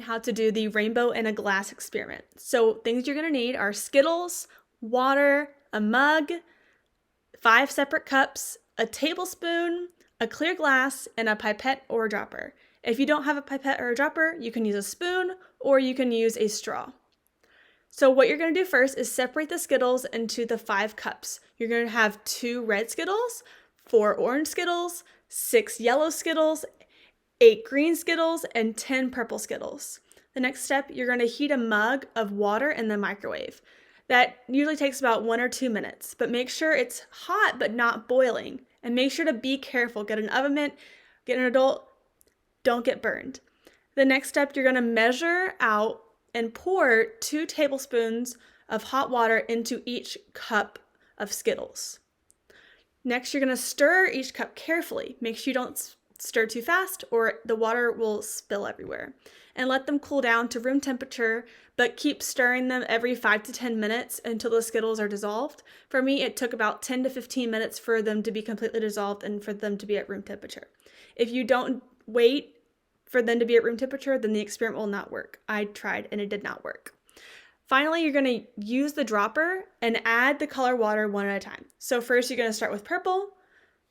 explain how to do the rainbow in a glass experiment. So things you're gonna need are Skittles, water, a mug, 5 separate cups, a tablespoon, a clear glass, and a pipette or a dropper. If you don't have a pipette or a dropper, you can use a spoon or you can use a straw. So what you're gonna do first is separate the Skittles into the 5 cups. You're gonna have 2 red Skittles, 4 orange Skittles, 6 yellow Skittles, 8 green Skittles, and 10 purple Skittles. The next step, you're gonna heat a mug of water in the microwave. That usually takes about 1 or 2 minutes, but make sure it's hot but not boiling. And make sure to be careful. Get an oven mitt, get an adult, don't get burned. The next step, you're gonna measure out and pour 2 tablespoons of hot water into each cup of Skittles. Next, you're gonna stir each cup carefully. Make sure you don't stir too fast or the water will spill everywhere. And let them cool down to room temperature, but keep stirring them every 5 to 10 minutes until the Skittles are dissolved. For me, it took about 10 to 15 minutes for them to be completely dissolved and for them to be at room temperature. If you don't wait for them to be at room temperature, then the experiment will not work. I tried and it did not work. Finally, you're gonna use the dropper and add the color water one at a time. So first you're gonna start with purple,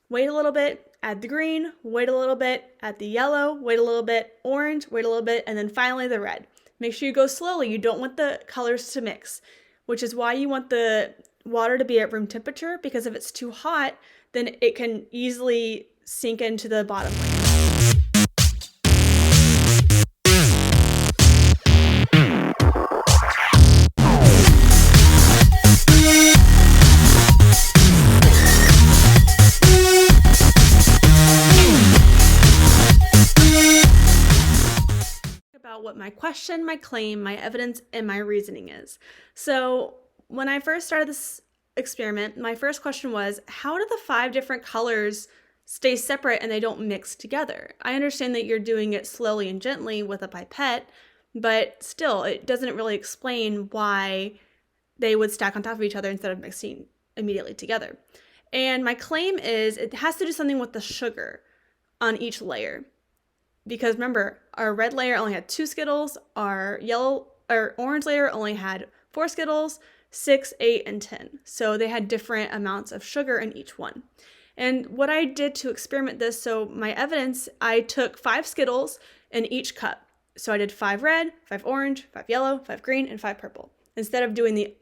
wait a little bit, add the green, wait a little bit, add the yellow, wait a little bit, orange, wait a little bit, and then finally the red. Make sure you go slowly. You don't want the colors to mix, which is why you want the water to be at room temperature, because if it's too hot, then it can easily sink into the bottom layer. What my question, my claim, my evidence, and my reasoning is. So when I first started this experiment, my first question was, how do the 5 different colors stay separate and they don't mix together? I understand that you're doing it slowly and gently with a pipette, but still, it doesn't really explain why they would stack on top of each other instead of mixing immediately together. And my claim is it has to do something with the sugar on each layer. Because remember, our red layer only had 2 Skittles, our orange layer only had 4 Skittles, 6, 8, and 10. So they had different amounts of sugar in each one. And what I did to experiment this, so my evidence, I took 5 Skittles in each cup. So I did 5 red, 5 orange, 5 yellow, 5 green, and 5 purple, instead of doing the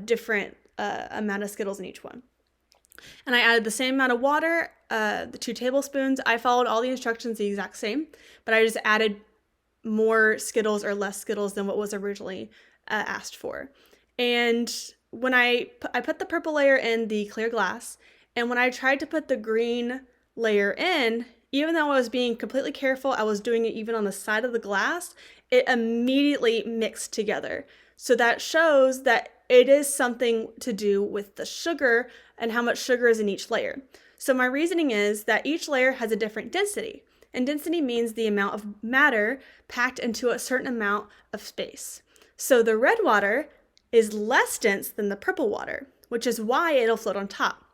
different amount of Skittles in each one. And I added the same amount of water, the 2 tablespoons. I followed all the instructions the exact same, but I just added more Skittles or less Skittles than what was originally asked for. And when I put the purple layer in the clear glass, and when I tried to put the green layer in, even though I was being completely careful, I was doing it even on the side of the glass, it immediately mixed together. So that shows that it is something to do with the sugar and how much sugar is in each layer. So my reasoning is that each layer has a different density, and density means the amount of matter packed into a certain amount of space. So the red water is less dense than the purple water, which is why it'll float on top.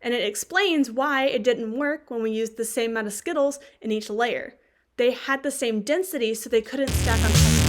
And it explains why it didn't work when we used the same amount of Skittles in each layer. They had the same density, so they couldn't stack on top.